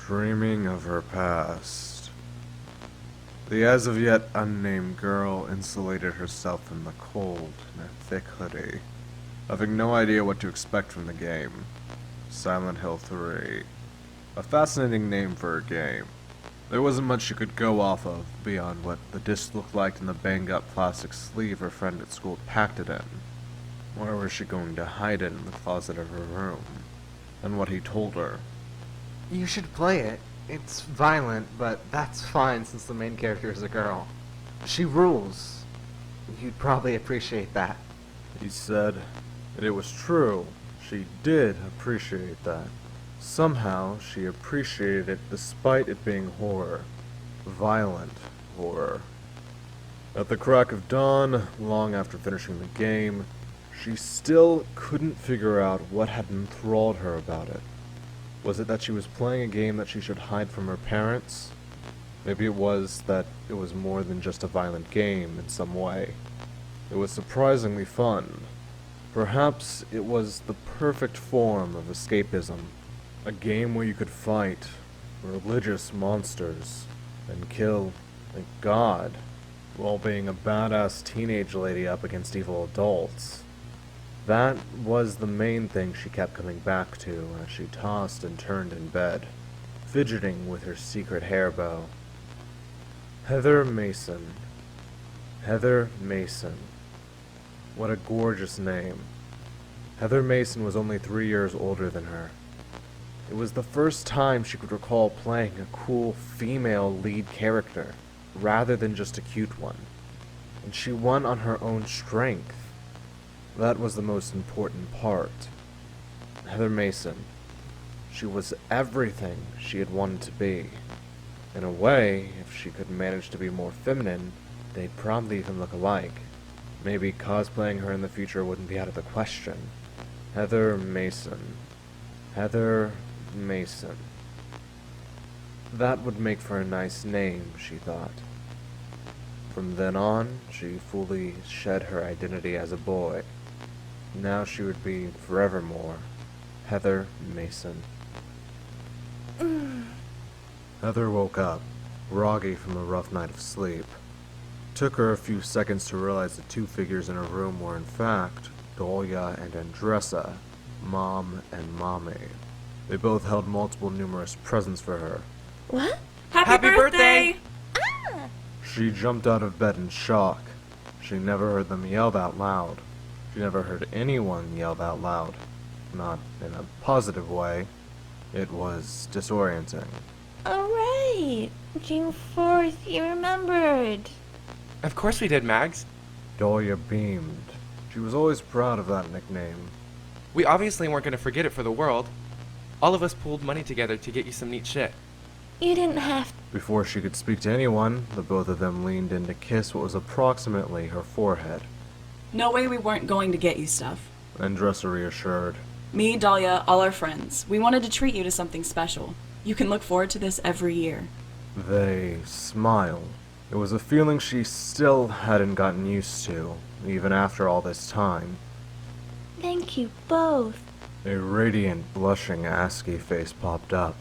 Dreaming of her past. The as of yet unnamed girl insulated herself from the cold in a thick hoodie, having no idea what to expect from the game. Silent Hill 3. A fascinating name for a game. There wasn't much she could go off of beyond what the disc looked like and the banged-up plastic sleeve her friend at school packed it in. Where was she going to hide it in the closet of her room? And what he told her. You should play it. It's violent, but that's fine since the main character is a girl. She rules. You'd probably appreciate that. He said, and it was true. She did appreciate that. Somehow, she appreciated it despite it being horror. Violent horror. At the crack of dawn, long after finishing the game, she still couldn't figure out what had enthralled her about it. Was it that she was playing a game that she should hide from her parents? Maybe it was that it was more than just a violent game in some way. It was surprisingly fun. Perhaps it was the perfect form of escapism. A game where you could fight religious monsters and kill a god while being a badass teenage lady up against evil adults. That was the main thing she kept coming back to as she tossed and turned in bed, fidgeting with her secret hair bow. Heather Mason. Heather Mason. What a gorgeous name. Heather Mason was only 3 years older than her. It was the first time she could recall playing a cool female lead character, rather than just a cute one. And she won on her own strength. That was the most important part. Heather Mason. She was everything she had wanted to be. In a way, if she could manage to be more feminine, they'd probably even look alike. Maybe cosplaying her in the future wouldn't be out of the question. Heather Mason. Heather Mason. That would make for a nice name, she thought. From then on, she fully shed her identity as a boy. Now she would be forevermore Heather Mason. Heather woke up, groggy from a rough night of sleep. It took her a few seconds to realize the two figures in her room were in fact Dahlia and Andressa, Mom and Mommy. They both held multiple numerous presents for her. What? Happy birthday! Ah! She jumped out of bed in shock. She never heard them yell that loud. She never heard anyone yell that loud. Not in a positive way. It was disorienting. Alright. June 4th, you remembered. Of course we did, Mags. Dahlia beamed. She was always proud of that nickname. We obviously weren't going to forget it for the world. All of us pooled money together to get you some neat shit. You didn't have Before she could speak to anyone, the both of them leaned in to kiss what was approximately her forehead. No way we weren't going to get you stuff. Andressa reassured. Me, Dahlia, all our friends. We wanted to treat you to something special. You can look forward to this every year. They smiled. It was a feeling she still hadn't gotten used to, even after all this time. Thank you both. A radiant, blushing ASCII face popped up.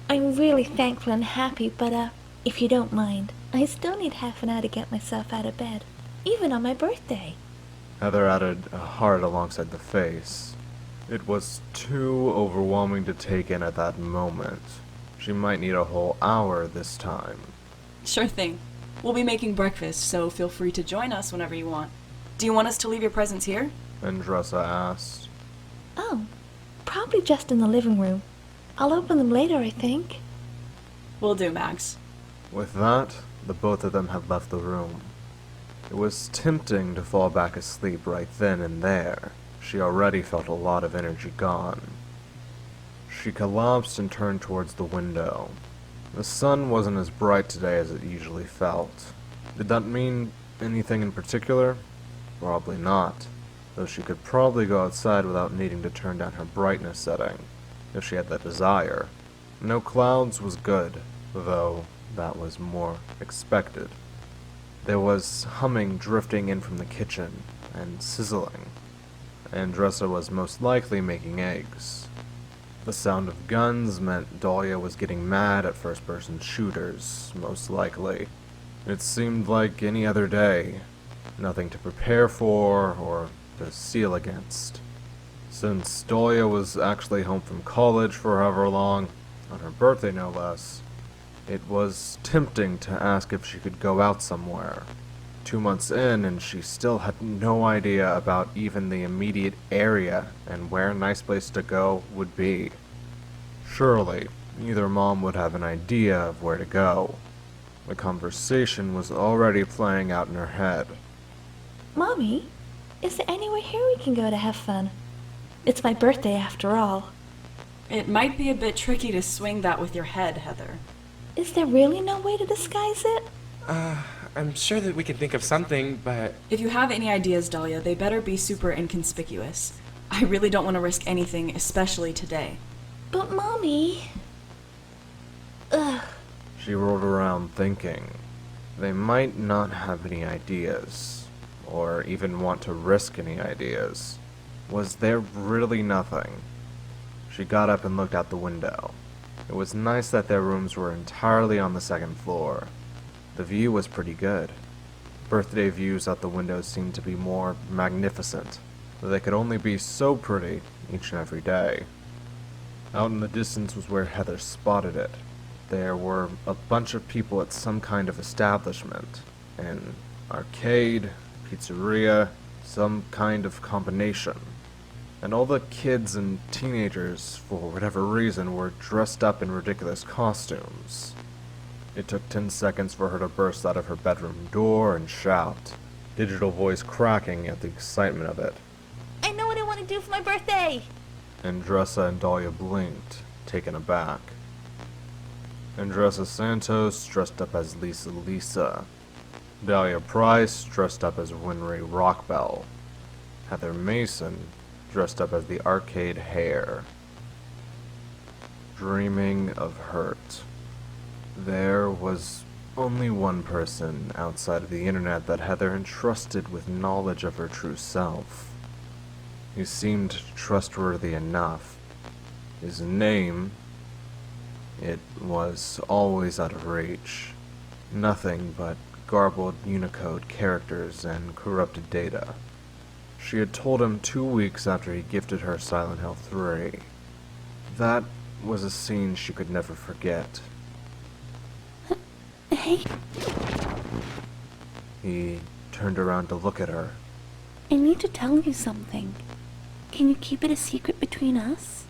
I'm really thankful and happy, but if you don't mind, I still need half an hour to get myself out of bed. Even on my birthday. Heather added a heart alongside the face. It was too overwhelming to take in at that moment. She might need a whole hour this time. Sure thing. We'll be making breakfast, so feel free to join us whenever you want. Do you want us to leave your presents here? Andressa asked. Oh, probably just in the living room. I'll open them later, I think. Will do, Max. With that, the both of them had left the room. It was tempting to fall back asleep right then and there. She already felt a lot of energy gone. She collapsed and turned towards the window. The sun wasn't as bright today as it usually felt. Did that mean anything in particular? Probably not, though she could probably go outside without needing to turn down her brightness setting, if she had that desire. No clouds was good, though that was more expected. There was humming drifting in from the kitchen, and sizzling. Andressa was most likely making eggs. The sound of guns meant Dahlia was getting mad at first-person shooters, most likely. It seemed like any other day. Nothing to prepare for or to seal against. Since Dahlia was actually home from college for however long, on her birthday no less, it was tempting to ask if she could go out somewhere. 2 months in, and she still had no idea about even the immediate area and where a nice place to go would be. Surely, either mom would have an idea of where to go. The conversation was already playing out in her head. Mommy, is there anywhere here we can go to have fun? It's my birthday after all. It might be a bit tricky to swing that with your head, Heather. Is there really no way to disguise it? I'm sure that we can think of something, but... If you have any ideas, Dahlia, they better be super inconspicuous. I really don't want to risk anything, especially today. But Mommy... Ugh. She rolled around thinking. They might not have any ideas, or even want to risk any ideas. Was there really nothing? She got up and looked out the window. It was nice that their rooms were entirely on the second floor. The view was pretty good. Birthday views out the window seemed to be more magnificent, though they could only be so pretty each and every day. Out in the distance was where Heather spotted it. There were a bunch of people at some kind of establishment. An arcade, pizzeria, some kind of combination. And all the kids and teenagers, for whatever reason, were dressed up in ridiculous costumes. It took 10 seconds for her to burst out of her bedroom door and shout, digital voice cracking at the excitement of it. I know what I want to do for my birthday! Andressa and Dahlia blinked, taken aback. Andressa Santos dressed up as Lisa. Dahlia Price dressed up as Winry Rockbell. Heather Mason dressed up as the Arcade Hare. Dreaming of hurt. There was only one person outside of the internet that Heather entrusted with knowledge of her true self. He seemed trustworthy enough. His name, it was always out of reach. Nothing but garbled Unicode characters and corrupted data. She had told him 2 weeks after he gifted her Silent Hill 3. That was a scene she could never forget. Hey, He turned around to look at her. I need to tell you something. Can you keep it a secret between us?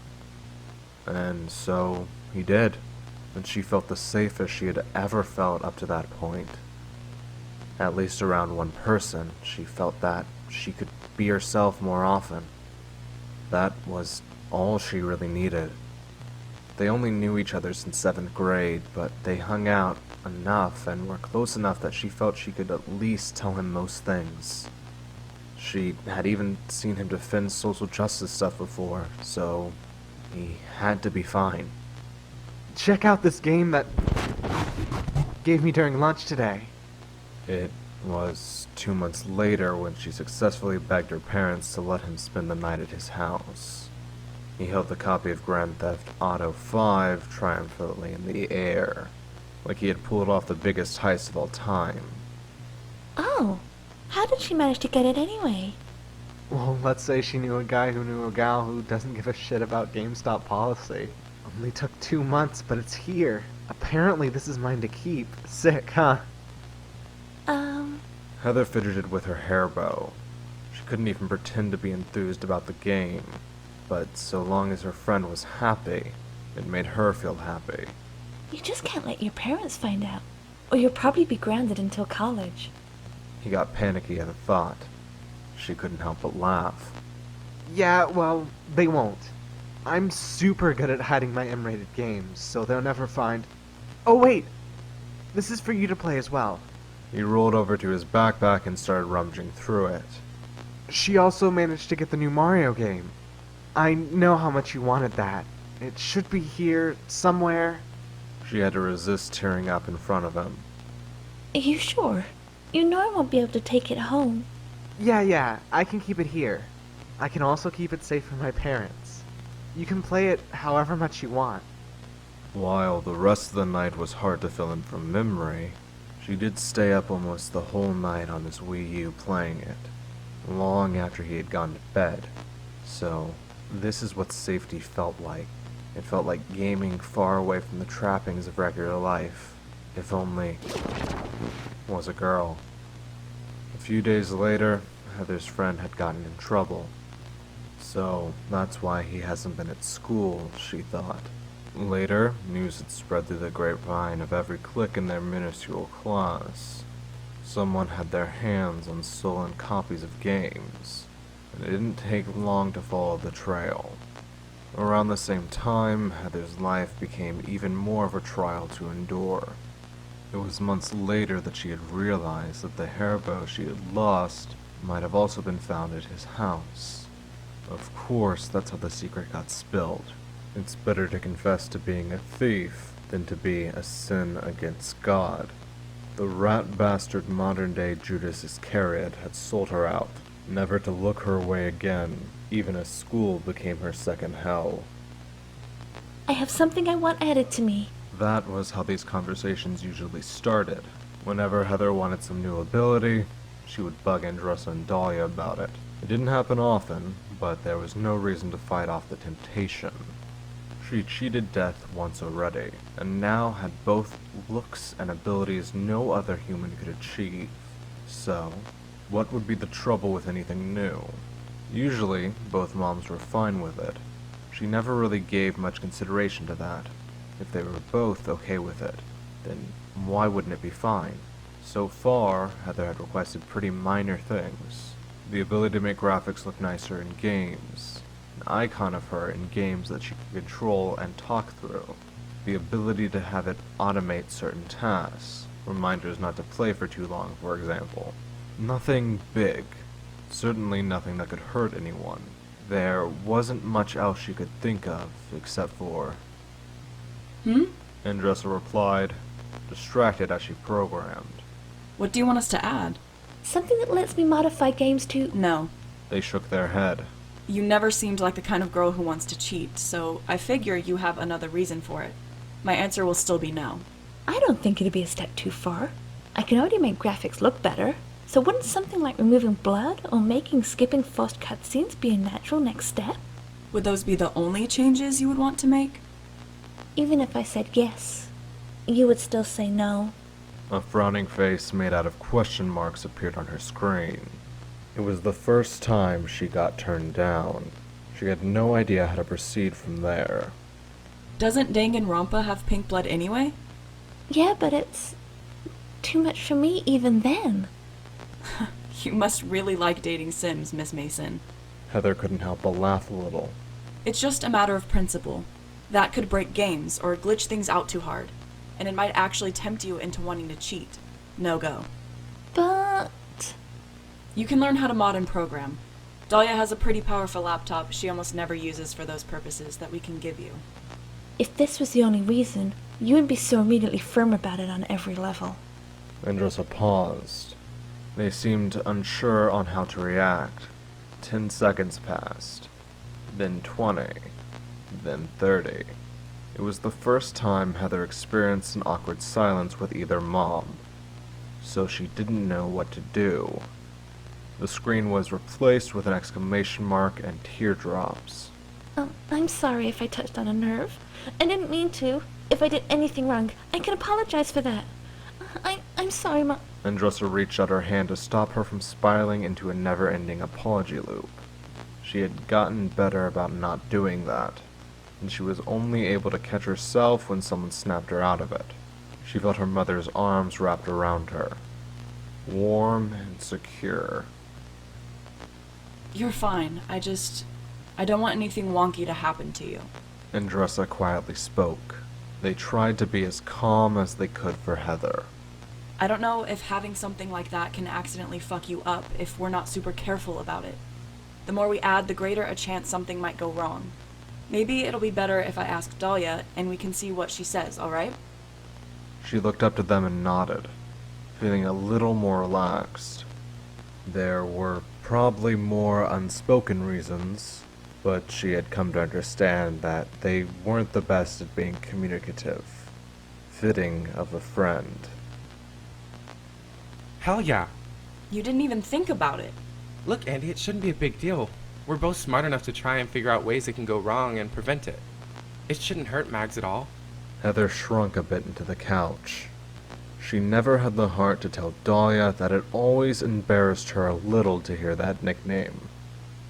And so he did, and she felt the safest she had ever felt up to that point. At least around one person, she felt that she could be herself more often. That was all she really needed. They only knew each other since 7th grade, but they hung out enough and were close enough that she felt she could at least tell him most things. She had even seen him defend social justice stuff before, so he had to be fine. Check out this game that gave me during lunch today. It was 2 months later when she successfully begged her parents to let him spend the night at his house. He held the copy of Grand Theft Auto 5 triumphantly in the air, like he had pulled off the biggest heist of all time. Oh, how did she manage to get it anyway? Well, let's say she knew a guy who knew a gal who doesn't give a shit about GameStop policy. Only took 2 months, but it's here. Apparently this is mine to keep. Sick, huh? Heather fidgeted with her hair bow. She couldn't even pretend to be enthused about the game, but so long as her friend was happy, it made her feel happy. You just can't let your parents find out, or you'll probably be grounded until college. He got panicky at the thought. She couldn't help but laugh. Yeah, well, they won't. I'm super good at hiding my M-rated games, so they'll never find... Oh wait! This is for you to play as well. He rolled over to his backpack and started rummaging through it. She also managed to get the new Mario game. I know how much you wanted that. It should be here, somewhere. She had to resist tearing up in front of him. Are you sure? You know I won't be able to take it home. Yeah, I can keep it here. I can also keep it safe from my parents. You can play it however much you want. While the rest of the night was hard to fill in from memory, she did stay up almost the whole night on his Wii U playing it, long after he had gone to bed. So, this is what safety felt like. It felt like gaming far away from the trappings of regular life, if only was a girl. A few days later, Heather's friend had gotten in trouble. So, that's why he hasn't been at school, she thought. Later, news had spread through the grapevine of every clique in their minuscule class. Someone had their hands on stolen copies of games, and it didn't take long to follow the trail. Around the same time, Heather's life became even more of a trial to endure. It was months later that she had realized that the hairbow she had lost might have also been found at his house. Of course, that's how the secret got spilled. It's better to confess to being a thief than to be a sin against God. The rat bastard modern-day Judas Iscariot had sold her out, never to look her way again, even as school became her second hell. I have something I want added to me. That was how these conversations usually started. Whenever Heather wanted some new ability, she would bug Andressa and Dahlia about it. It didn't happen often, but there was no reason to fight off the temptation. She cheated death once already, and now had both looks and abilities no other human could achieve. So, what would be the trouble with anything new? Usually, both moms were fine with it. She never really gave much consideration to that. If they were both okay with it, then why wouldn't it be fine? So far, Heather had requested pretty minor things. The ability to make graphics look nicer in games, an icon of her in games that she could control and talk through, the ability to have it automate certain tasks, reminders not to play for too long, for example. Nothing big, certainly nothing that could hurt anyone. There wasn't much else she could think of, except for... Andressa replied, distracted as she programmed. What do you want us to add? Something that lets me modify games to... No. They shook their head. You never seemed like the kind of girl who wants to cheat, so I figure you have another reason for it. My answer will still be no. I don't think it'd be a step too far. I can already make graphics look better, so wouldn't something like removing blood or making skipping forced cutscenes be a natural next step? Would those be the only changes you would want to make? Even if I said yes, you would still say no. A frowning face made out of question marks appeared on her screen. It was the first time she got turned down. She had no idea how to proceed from there. Doesn't Danganronpa have pink blood anyway? Yeah, but it's too much for me even then. You must really like dating Sims, Miss Mason. Heather couldn't help but laugh a little. It's just a matter of principle. That could break games or glitch things out too hard, and it might actually tempt you into wanting to cheat. No go. But... You can learn how to mod and program. Dahlia has a pretty powerful laptop she almost never uses for those purposes that we can give you. if this was the only reason, you would be so immediately firm about it on every level. Andressa paused. They seemed unsure on how to react. 10 seconds passed. Then 20. Then 30. It was the first time Heather experienced an awkward silence with either mom, so she didn't know what to do. The screen was replaced with an exclamation mark and teardrops. I'm sorry if I touched on a nerve. I didn't mean to. If I did anything wrong, I can apologize for that. I'm sorry, Mom. Andressa reached out her hand to stop her from spiraling into a never-ending apology loop. She had gotten better about not doing that, and she was only able to catch herself when someone snapped her out of it. She felt her mother's arms wrapped around her, warm and secure. You're fine. I don't want anything wonky to happen to you. Andressa quietly spoke. They tried to be as calm as they could for Heather. I don't know if having something like that can accidentally fuck you up if we're not super careful about it. The more we add, the greater a chance something might go wrong. Maybe it'll be better if I ask Dahlia and we can see what she says, alright? She looked up to them and nodded, feeling a little more relaxed. There were probably more unspoken reasons, but she had come to understand that they weren't the best at being communicative, fitting of a friend. Hell yeah. You didn't even think about it. Look, Andy, it shouldn't be a big deal. We're both smart enough to try and figure out ways it can go wrong and prevent it. It shouldn't hurt Mags at all. Heather shrunk a bit into the couch. She never had the heart to tell Dahlia that it always embarrassed her a little to hear that nickname.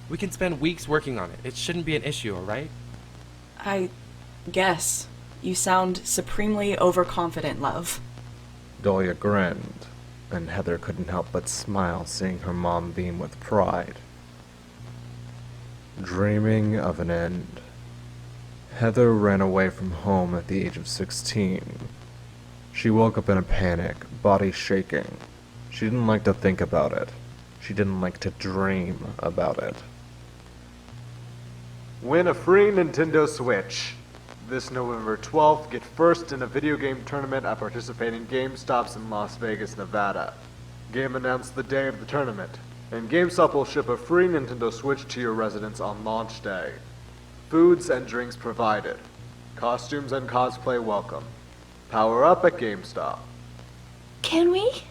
We can spend weeks working on it. It shouldn't be an issue, alright? I guess. You sound supremely overconfident, love. Dahlia grinned, and Heather couldn't help but smile seeing her mom beam with pride. Dreaming of an end. Heather ran away from home at the age of 16. She woke up in a panic, body shaking. She didn't like to think about it. She didn't like to dream about it. Win a free Nintendo Switch. This November 12th, get first in a video game tournament at participating GameStops in Las Vegas, Nevada. Game announced the day of the tournament, and GameStop will ship a free Nintendo Switch to your residence on launch day. Foods and drinks provided. Costumes and cosplay welcome. Power up at GameStop. Can we?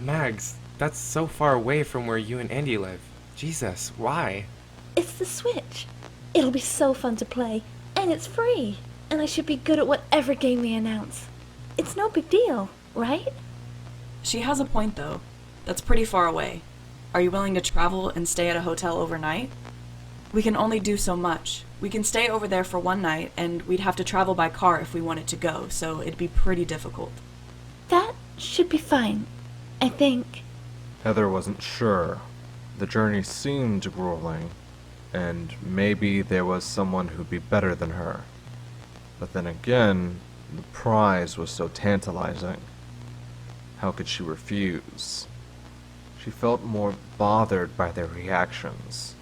Mags, that's so far away from where you and Andy live. Jesus, why? It's the Switch. It'll be so fun to play, and it's free. And I should be good at whatever game they announce. It's no big deal, right? She has a point, though. That's pretty far away. Are you willing to travel and stay at a hotel overnight? We can only do so much. We can stay over there for one night, and we'd have to travel by car if we wanted to go, so it'd be pretty difficult. That should be fine, I think. Heather wasn't sure. The journey seemed grueling, and maybe there was someone who'd be better than her. But then again, the prize was so tantalizing. How could she refuse? She felt more bothered by their reactions.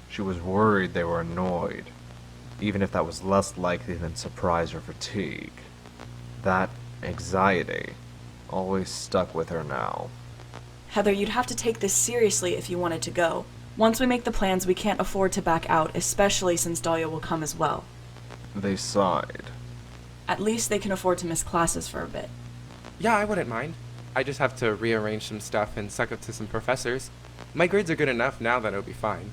She was worried they were annoyed, even if that was less likely than surprise or fatigue. That anxiety always stuck with her now. Heather, you'd have to take this seriously if you wanted to go. Once we make the plans, we can't afford to back out, especially since Dahlia will come as well. They sighed. At least they can afford to miss classes for a bit. Yeah, I wouldn't mind. I just have to rearrange some stuff and suck up to some professors. My grades are good enough now that it'll be fine.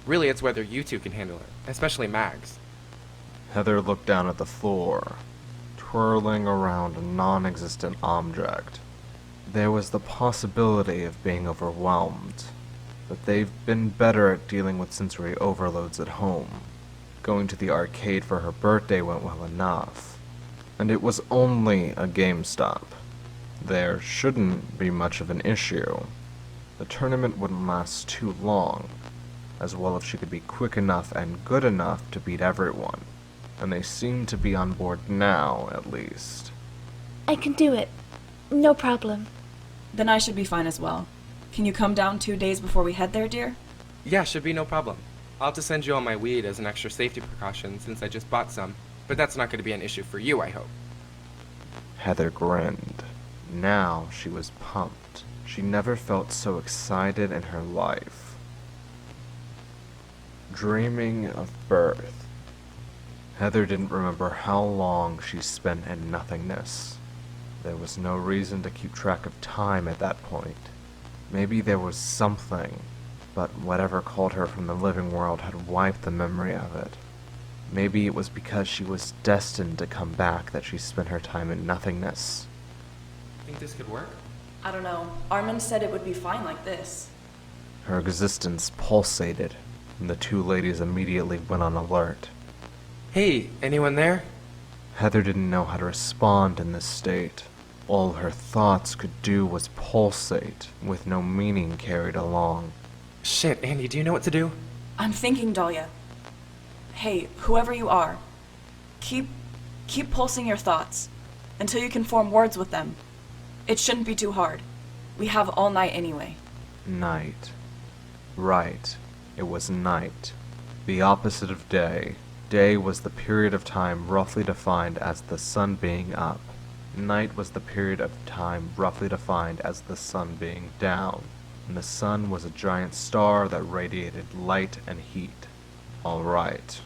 Really, it's whether you two can handle it, especially Mags. Heather looked down at the floor, twirling around a non-existent object. There was the possibility of being overwhelmed, but they've been better at dealing with sensory overloads at home. Going to the arcade for her birthday went well enough, and it was only a GameStop. There shouldn't be much of an issue. The tournament wouldn't last too long, as well if she could be quick enough and good enough to beat everyone. And they seem to be on board now, at least. I can do it. No problem. Then I should be fine as well. Can you come down 2 days before we head there, dear? Yeah, should be no problem. I'll have to send you all my weed as an extra safety precaution since I just bought some, but that's not going to be an issue for you, I hope. Heather grinned. Now she was pumped. She never felt so excited in her life. Dreaming of birth. Heather didn't remember how long she spent in nothingness. There was no reason to keep track of time at that point. Maybe there was something, but whatever called her from the living world had wiped the memory of it. Maybe it was because she was destined to come back that she spent her time in nothingness. Think this could work? I don't know. Armin said it would be fine like this. Her existence pulsated, and the two ladies immediately went on alert. Hey, anyone there? Heather didn't know how to respond in this state. All her thoughts could do was pulsate, with no meaning carried along. Shit, Andy, do you know what to do? I'm thinking, Dahlia. Hey, whoever you are, keep pulsing your thoughts until you can form words with them. It shouldn't be too hard. We have all night anyway. Night. Right. It was night. The opposite of day. Day was the period of time roughly defined as the sun being up. Night was the period of time roughly defined as the sun being down. And the sun was a giant star that radiated light and heat. Alright.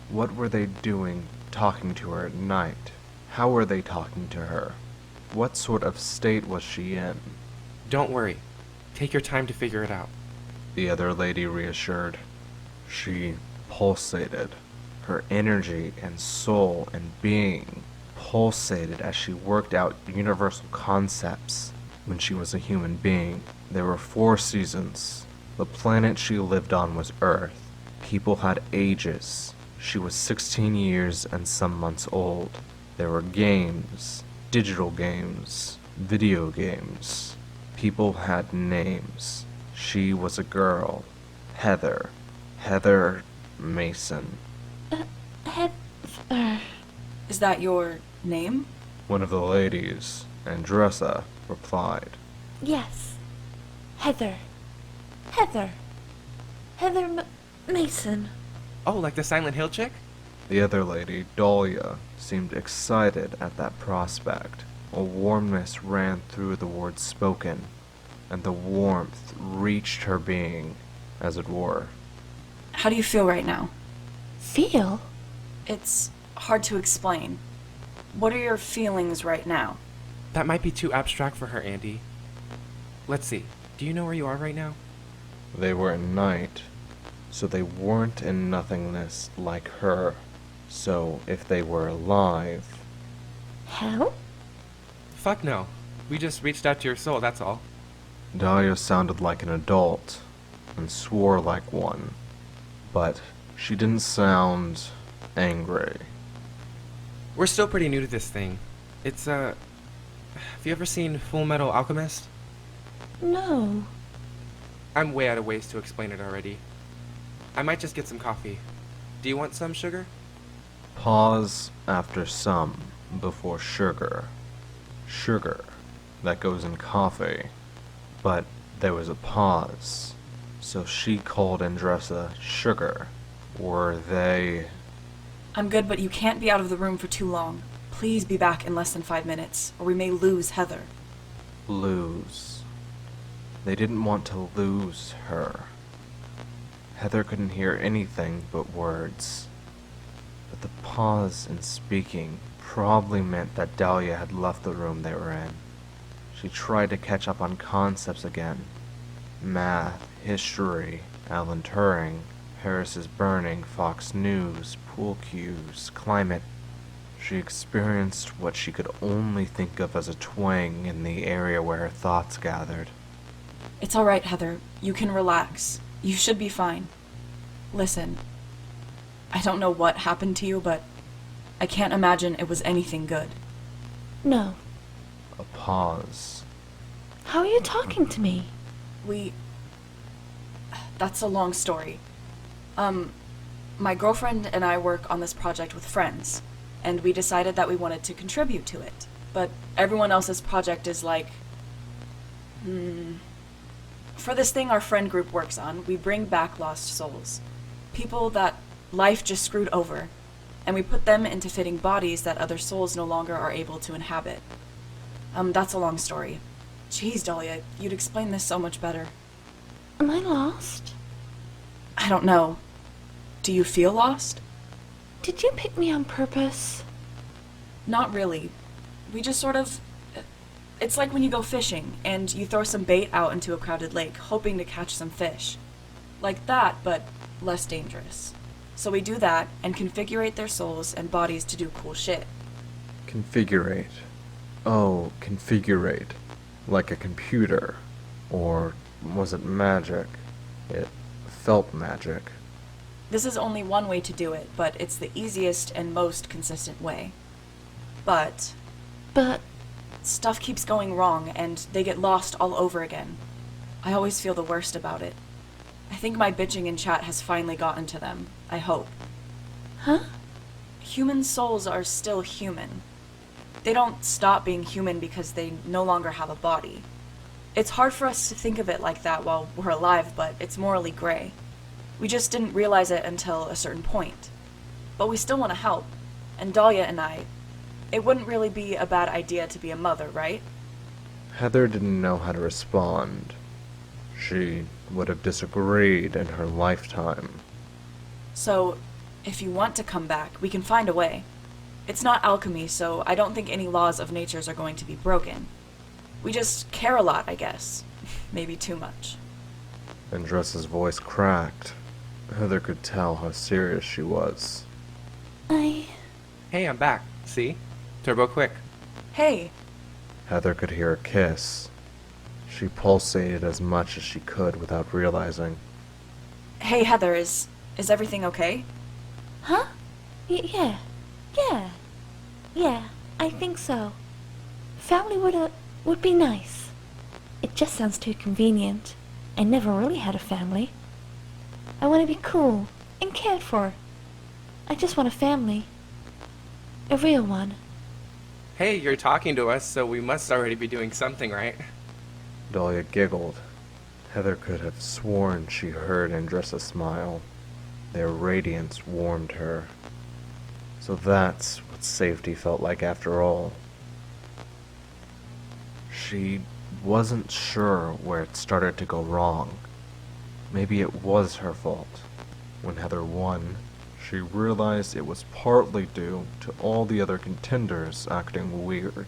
What were they doing talking to her at night? How were they talking to her? What sort of state was she in? Don't worry. Take your time to figure it out. The other lady reassured. She pulsated. Her energy and soul and being pulsated as she worked out universal concepts. When she was a human being, there were 4 seasons. The planet she lived on was Earth. People had ages. She was 16 years and some months old. There were games, digital games, video games. People had names. She was a girl. Heather. Heather Mason. Heather. Is that your name? One of the ladies, Andressa, replied. Yes. Heather. Heather. Heather Mason. Oh, like the Silent Hill chick? The other lady, Dahlia, seemed excited at that prospect. A warmness ran through the words spoken, and the warmth reached her being, as it were. How do you feel right now? Feel? It's hard to explain. What are your feelings right now? That might be too abstract for her, Andy. Let's see. Do you know where you are right now? They were at night, so they weren't in nothingness like her. So if they were alive... Hell? Fuck no. We just reached out to your soul, that's all. Dahlia sounded like an adult, and swore like one. But she didn't sound angry. We're still pretty new to this thing. It's, have you ever seen Full Metal Alchemist? No. I'm way out of ways to explain it already. I might just get some coffee. Do you want some sugar? Pause after some before sugar. Sugar. That goes in coffee. But there was a pause. So she called Andressa sugar. Were they... I'm good, but you can't be out of the room for too long. Please be back in less than 5 minutes, or we may lose Heather. lose? They didn't want to lose her. Heather couldn't hear anything but words. But the pause in speaking probably meant that Dahlia had left the room they were in. She tried to catch up on concepts again. Math, history, Alan Turing, Paris is burning, Fox News, pool cues, climate. She experienced what she could only think of as a twang in the area where her thoughts gathered. It's alright, Heather. You can relax. You should be fine. Listen, I don't know what happened to you, but I can't imagine it was anything good. No. A pause. How are you talking to me? That's a long story. My girlfriend and I work on this project with friends, and we decided that we wanted to contribute to it. But everyone else's project is like... For this thing our friend group works on, we bring back lost souls. People that life just screwed over, and we put them into fitting bodies that other souls no longer are able to inhabit. That's a long story. Jeez, Dahlia, you'd explain this so much better. Am I lost? I don't know. Do you feel lost? Did you pick me on purpose? Not really. We just sort of... It's like when you go fishing, and you throw some bait out into a crowded lake, hoping to catch some fish. Like that, but less dangerous. So we do that, and configurate their souls and bodies to do cool shit. Configurate. Oh, configurate. Like a computer. Or was it magic? It felt magic. This is only one way to do it, but it's the easiest and most consistent way. But stuff keeps going wrong, and they get lost all over again. I always feel the worst about it. I think my bitching in chat has finally gotten to them. I hope. Huh? Human souls are still human. They don't stop being human because they no longer have a body. It's hard for us to think of it like that while we're alive, but it's morally gray. We just didn't realize it until a certain point. But we still want to help, and Dahlia and I... It wouldn't really be a bad idea to be a mother, right? Heather didn't know how to respond. She would have disagreed in her lifetime. So, if you want to come back, we can find a way. It's not alchemy, so I don't think any laws of natures are going to be broken. We just care a lot, I guess. Maybe too much. Andressa's voice cracked. Heather could tell how serious she was. I... Hey, I'm back. See? Turbo quick. Hey, Heather could hear a kiss. She pulsated as much as she could without realizing. hey Heather, is everything okay? Huh? Yeah. Yeah, I think so. Family would be nice. It just sounds too convenient. I never really had a family. I want to be cool and cared for. I just want a family. A real one. Hey, you're talking to us, so we must already be doing something, right? Dahlia giggled. Heather could have sworn she heard Andressa smile. Their radiance warmed her. So that's what safety felt like after all. She wasn't sure where it started to go wrong. Maybe it was her fault. When Heather won, she realized it was partly due to all the other contenders acting weird.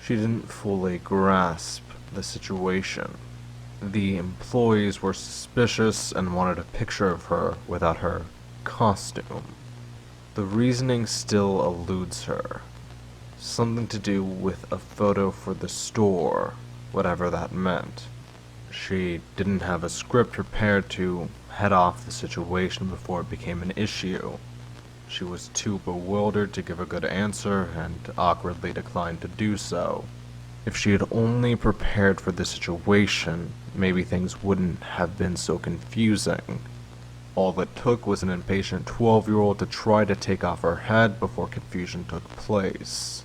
She didn't fully grasp the situation. The employees were suspicious and wanted a picture of her without her costume. The reasoning still eludes her. Something to do with a photo for the store, whatever that meant. She didn't have a script prepared to head off the situation before it became an issue. She was too bewildered to give a good answer and awkwardly declined to do so. If she had only prepared for the situation, maybe things wouldn't have been so confusing. All it took was an impatient 12-year-old to try to take off her head before confusion took place.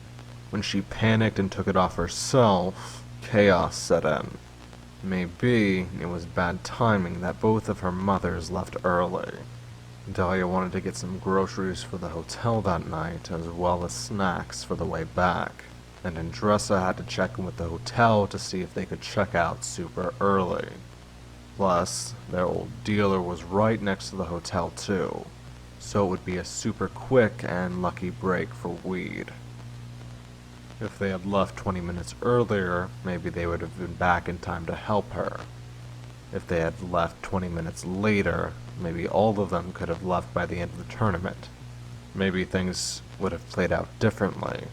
When she panicked and took it off herself, chaos set in. Maybe it was bad timing that both of her mothers left early. Dahlia wanted to get some groceries for the hotel that night, as well as snacks for the way back, and Andressa had to check in with the hotel to see if they could check out super early. Plus, their old dealer was right next to the hotel too, so it would be a super quick and lucky break for weed. If they had left 20 minutes earlier, maybe they would have been back in time to help her. If they had left 20 minutes later, maybe all of them could have left by the end of the tournament. Maybe things would have played out differently.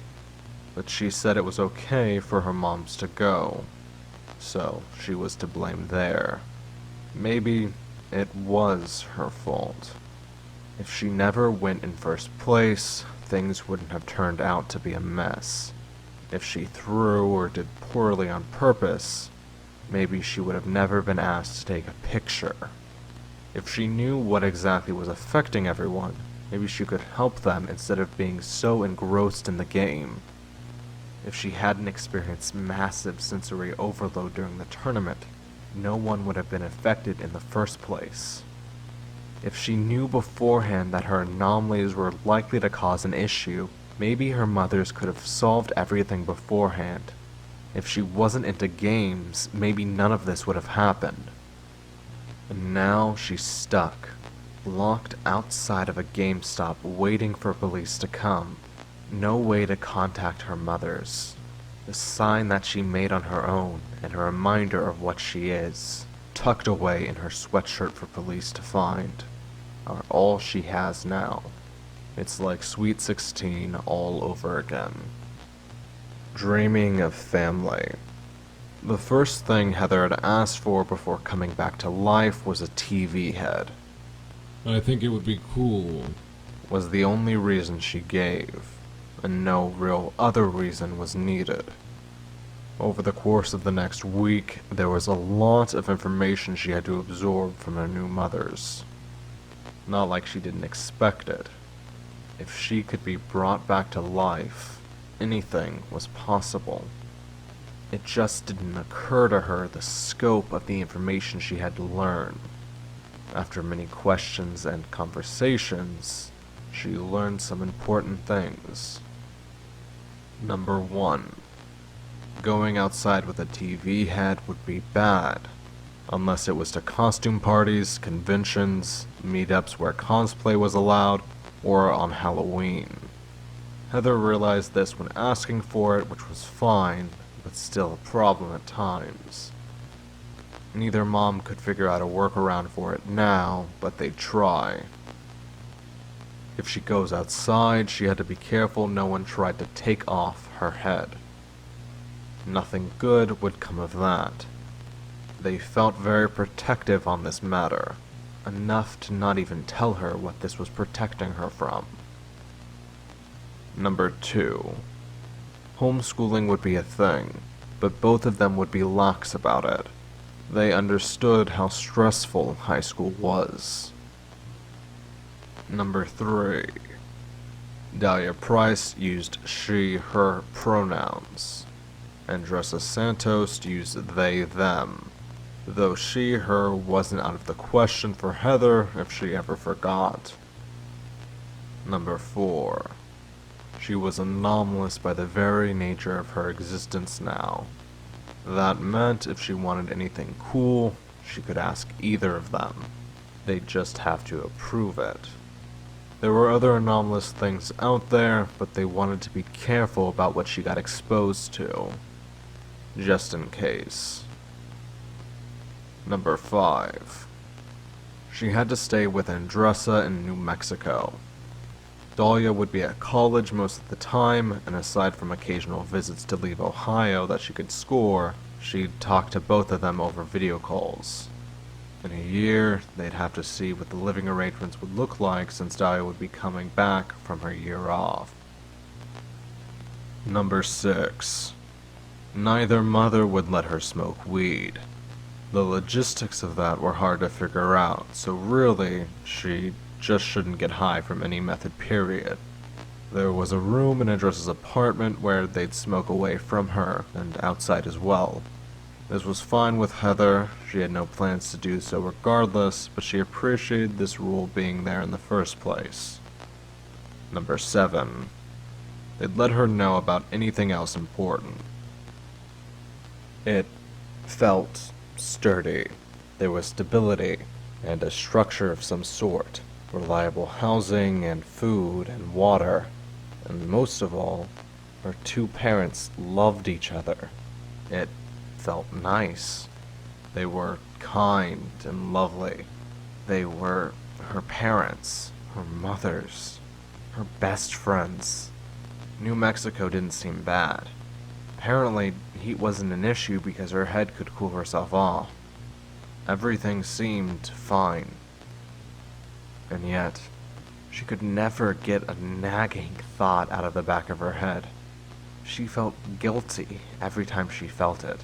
But she said it was okay for her moms to go, so she was to blame there. Maybe it was her fault. If she never went in first place, things wouldn't have turned out to be a mess. If she threw or did poorly on purpose, maybe she would have never been asked to take a picture. If she knew what exactly was affecting everyone, maybe she could help them instead of being so engrossed in the game. If she hadn't experienced massive sensory overload during the tournament, no one would have been affected in the first place. If she knew beforehand that her anomalies were likely to cause an issue, maybe her mothers could have solved everything beforehand. If she wasn't into games, maybe none of this would have happened. And now she's stuck, locked outside of a GameStop waiting for police to come. No way to contact her mothers. The sign that she made on her own, and a reminder of what she is, tucked away in her sweatshirt for police to find, are all she has now. It's like Sweet 16 all over again. Dreaming of family. The first thing Heather had asked for before coming back to life was a TV head. I think it would be cool. Was the only reason she gave, and no real other reason was needed. Over the course of the next week, there was a lot of information she had to absorb from her new mothers. Not like she didn't expect it. If she could be brought back to life, anything was possible. It just didn't occur to her the scope of the information she had to learn. After many questions and conversations, she learned some important things. Number 1. Going outside with a TV head would be bad. unless it was to costume parties, conventions, meetups where cosplay was allowed, or on Halloween. Heather realized this when asking for it, which was fine, but still a problem at times. Neither mom could figure out a workaround for it now, but they'd try. If she goes outside, she had to be careful no one tried to take off her head. Nothing good would come of that. They felt very protective on this matter, enough to not even tell her what this was protecting her from. Number 2. Homeschooling would be a thing, but both of them would be lax about it. They understood how stressful high school was. Number 3. Dahlia Price used she, her pronouns. Andressa Santos used they, them, though she, her wasn't out of the question for Heather if she ever forgot. Number 4. She was anomalous by the very nature of her existence now. That meant if she wanted anything cool, she could ask either of them. They'd just have to approve it. There were other anomalous things out there, but they wanted to be careful about what she got exposed to. Just in case. Number 5. She had to stay with Andressa in New Mexico. Dahlia would be at college most of the time, and aside from occasional visits to leave Ohio that she could score, she'd talk to both of them over video calls. In a year, they'd have to see what the living arrangements would look like since Dahlia would be coming back from her year off. Number 6. Neither mother would let her smoke weed. The logistics of that were hard to figure out, so really, she just shouldn't get high from any method, period. There was a room in Andressa's apartment where they'd smoke away from her, and outside as well. This was fine with Heather, she had no plans to do so regardless, but she appreciated this rule being there in the first place. Number 7. They'd let her know about anything else important. It felt sturdy. There was stability, and a structure of some sort. Reliable housing, and food, and water. And most of all, her two parents loved each other. It felt nice. They were kind and lovely. They were her parents, her mothers, her best friends. New Mexico didn't seem bad. Apparently, heat wasn't an issue because her head could cool herself off. Everything seemed fine. And yet, she could never get a nagging thought out of the back of her head. She felt guilty every time she felt it.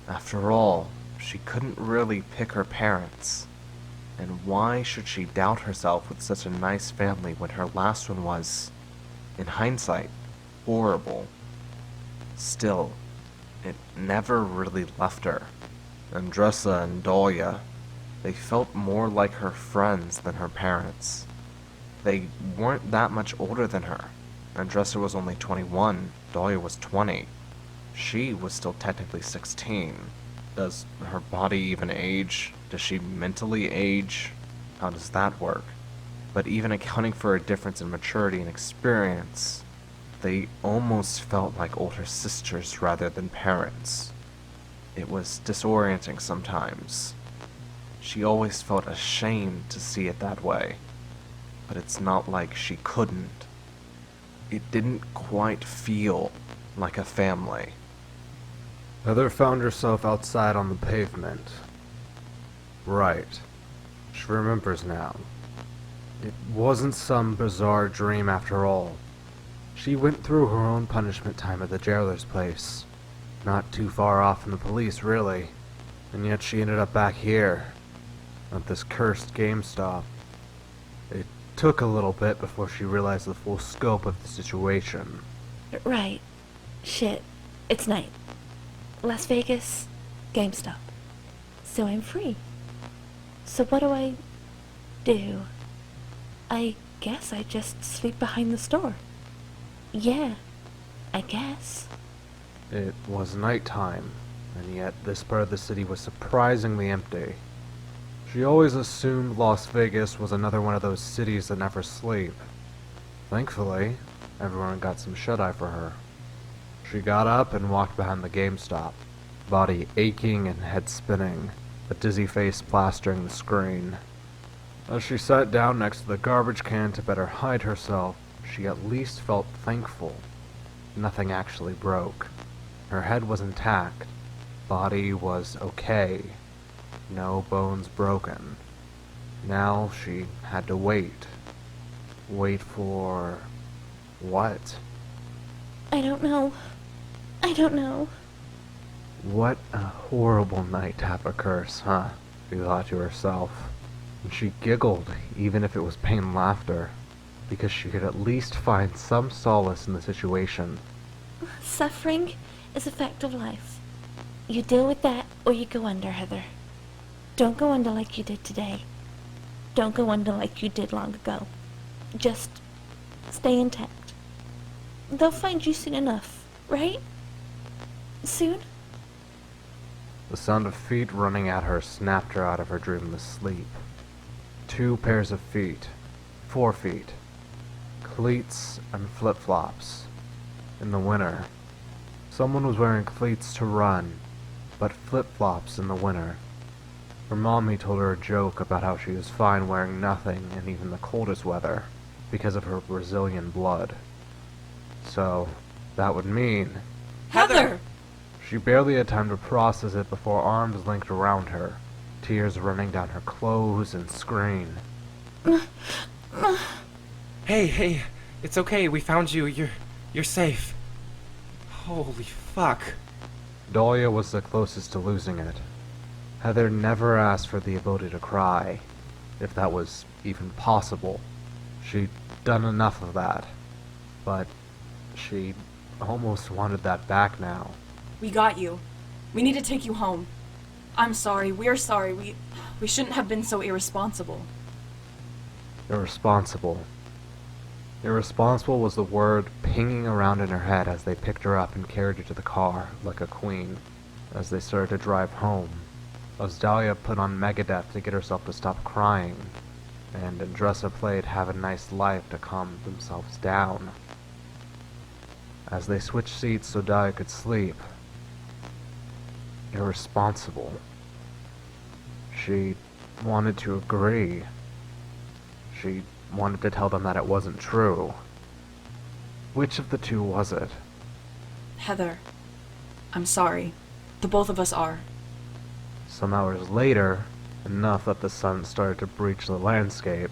After all, she couldn't really pick her parents. And why should she doubt herself with such a nice family when her last one was, in hindsight, horrible? Still, it never really left her. Andressa and Dahlia, they felt more like her friends than her parents. They weren't that much older than her. Andressa was only 21, Dahlia was 20. She was still technically 16. Does her body even age? Does she mentally age? How does that work? But even accounting for a difference in maturity and experience, they almost felt like older sisters rather than parents. It was disorienting sometimes. She always felt ashamed to see it that way. But it's not like she couldn't. It didn't quite feel like a family. Heather found herself outside on the pavement. Right. She remembers now. It wasn't some bizarre dream after all. She went through her own punishment time at the jailer's place. Not too far off from the police, really. And yet she ended up back here, at this cursed GameStop. It took a little bit before she realized the full scope of the situation. Right. Shit. It's night. Las Vegas, GameStop. So I'm free. So what do? I guess I just sleep behind the store. Yeah, I guess. It was nighttime, and yet this part of the city was surprisingly empty. She always assumed Las Vegas was another one of those cities that never sleep. Thankfully, everyone got some shut-eye for her. She got up and walked behind the GameStop, body aching and head spinning, a dizzy face plastering the screen. As she sat down next to the garbage can to better hide herself, she at least felt thankful. Nothing actually broke. Her head was intact. Body was okay. No bones broken. Now she had to wait. Wait for... what? I don't know. I don't know. What a horrible night to have a curse, huh? She thought to herself. And she giggled, even if it was pain laughter, because she could at least find some solace in the situation. Suffering is a fact of life. You deal with that or you go under, Heather. Don't go under like you did today. Don't go under like you did long ago. Just stay intact. They'll find you soon enough, right? Soon? The sound of feet running at her snapped her out of her dreamless sleep. 2 pairs of feet. 4 feet. Cleats and flip-flops. In the winter. Someone was wearing cleats to run, but flip-flops in the winter. Her mommy told her a joke about how she was fine wearing nothing in even the coldest weather because of her Brazilian blood. So, that would mean... Heather! She barely had time to process it before arms linked around her, tears running down her clothes and screen. Hey, it's okay. We found you. You're safe. Holy fuck. Dahlia was the closest to losing it. Heather never asked for the ability to cry, if that was even possible. She'd done enough of that, but she almost wanted that back now. We got you. We need to take you home. I'm sorry. We're sorry. We shouldn't have been so irresponsible. Irresponsible. Irresponsible was the word pinging around in her head as they picked her up and carried her to the car like a queen. As they started to drive home, as Dahlia put on Megadeth to get herself to stop crying, and Andressa played Have a Nice Life to calm themselves down. As they switched seats so Dahlia could sleep. Irresponsible. She wanted to agree. She wanted to tell them that it wasn't true. Which of the two was it? Heather, I'm sorry. The both of us are. Some hours later, enough that the sun started to breach the landscape,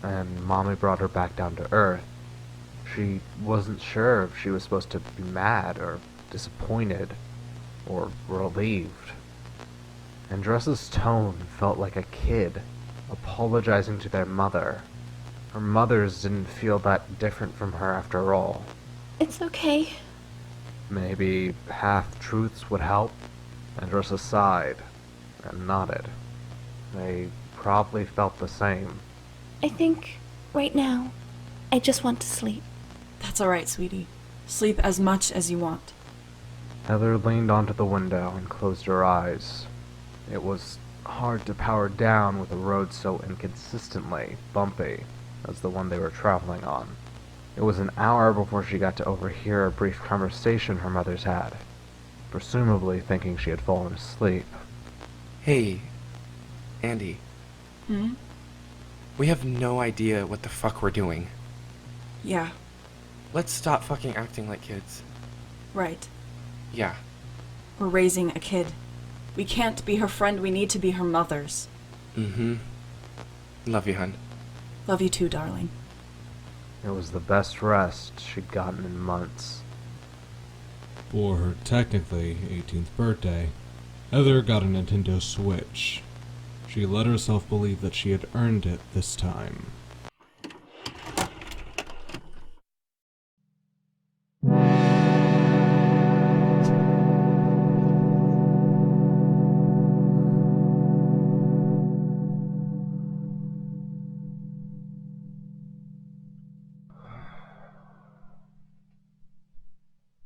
and Mommy brought her back down to Earth. She wasn't sure if she was supposed to be mad or disappointed or relieved. Andressa's tone felt like a kid apologizing to their mother. Her mothers didn't feel that different from her after all. It's okay. Maybe half-truths would help? Andressa sighed and nodded. They probably felt the same. I think, right now, I just want to sleep. That's alright, sweetie. Sleep as much as you want. Heather leaned onto the window and closed her eyes. It was hard to power down with a road so inconsistently bumpy as the one they were traveling on. It was an hour before she got to overhear a brief conversation her mothers had, presumably thinking she had fallen asleep. Hey, Andy. Hmm? We have no idea what the fuck we're doing. Yeah, Let's stop fucking acting like kids. right. Yeah. We're raising a kid. We can't be her friend, we need to be her mother's. Mm-hmm. Love you, hun. Love you too, darling. It was the best rest she'd gotten in months. For her technically 18th birthday, Heather got a Nintendo Switch. She let herself believe that she had earned it this time.